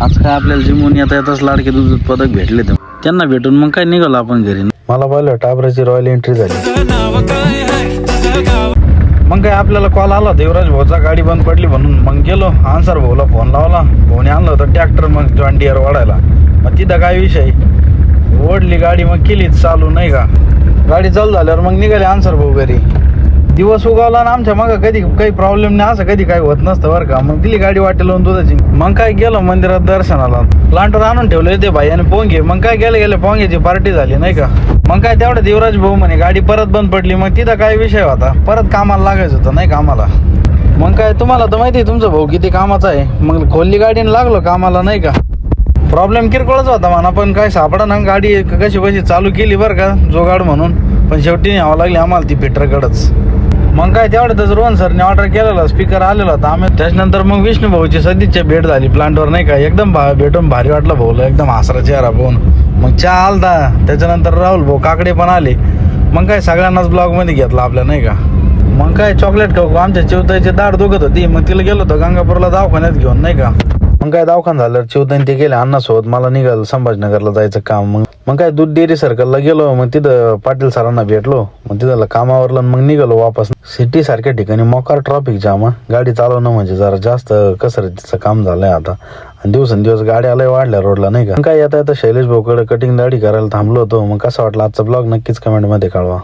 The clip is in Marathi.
आज काय आपल्याला जिमून येता येताच लाडके दूध उत्पादक भेटले तर त्यांना भेटून मग काय निघालो आपण घरी. मला पाहिलं टाबराची रॉयल एंट्री झाली. मग काय आपल्याला कॉल आला देवराज भाऊचा गाडी बंद पडली म्हणून. मग गेलो आन्सर भाऊला फोन लावला. भाऊने आणलं होतं ट्रॅक्टर मग जॉन डिअर वाढायला. मग तिथं काय विषय ओढली गाडी मग केलीच चालू नाही का. गाडी चालू झाल्यावर मग निघाले आन्सर भाऊ घरी. दिवस उगावला ना आमच्या मग कधी काही प्रॉब्लेम नाही असं कधी काही होत नसतं बरं का. मग दिली गाडी वाटेल दुधाची. मग काय गेलो मंदिरात दर्शनाला. प्लांटवर आणून ठेवले ते भाई आणि पोंगे. मग काय गेले पोंग्याची पार्टी झाली नाही का. मग काय तेवढं देवराज भाऊ म्हणे गाडी परत बंद पडली. मग तिथं काय विषय होता परत कामाला लागायचं होतं नाही कामाला. मग काय तुम्हाला तर माहिती आहे तुमचा भाऊ किती कामाचा आहे. मग खोलली गाडीने लागलो कामाला नाही का. प्रॉब्लेम किरकोळच होता म्हणा पण काय सापडा ना गाडी कशी चालू केली बरं का जोगाड म्हणून. पण शेवटी न्यावं लागली आम्हाला ती फिटरकडंच. मग काय तेवढ्यातच रोहन सरने ऑर्डर केलेला स्पीकर आलेला होता. आम्ही त्याच्यानंतर मग विष्णू भाऊची सदिच्छा भेट झाली प्लांटवर नाही का. एकदम भेटून भारी वाटलं भाऊला एकदम हसरा चेहरा पाहून. मग चहा आलता. त्याच्यानंतर राहुल भाऊ काकडे पण आले. मग काय सगळ्यांनाच ब्लॉगमध्ये घेतला आपल्या नाही का. मग काय चॉकलेट खाऊ आमच्या चिवताईची दाढ दुखत होती. मग तिला गेलो होतो गंगापूरला दवाखान्यात घेऊन नाही का. मग काय दवाखाना झाल्यावर चिवताईन ते गेले अण्णासोबत. मला निघाल संभाजीनगरला जायचं काम. मग काय दूध डेअरी सर्कलला गेलो. मग तिथं पाटील सरांना भेटलो. मग तिथं कामावरलं मग निघालो वापस. सिटी सारख्या ठिकाणी मोकार ट्रॉफिक जाम. गाडी चालवणं म्हणजे जरा जास्त कसरतीचं काम झालंय आता. आणि दिवसेंदिवस गाड्या लय वाढल्या रोडला नाही का. काय येता शैलेश भाऊकडे कटिंग दाढी करायला थांबलो होतो. मग कसा वाटला आजचा ब्लॉग नक्कीच कमेंटमध्ये कळवा.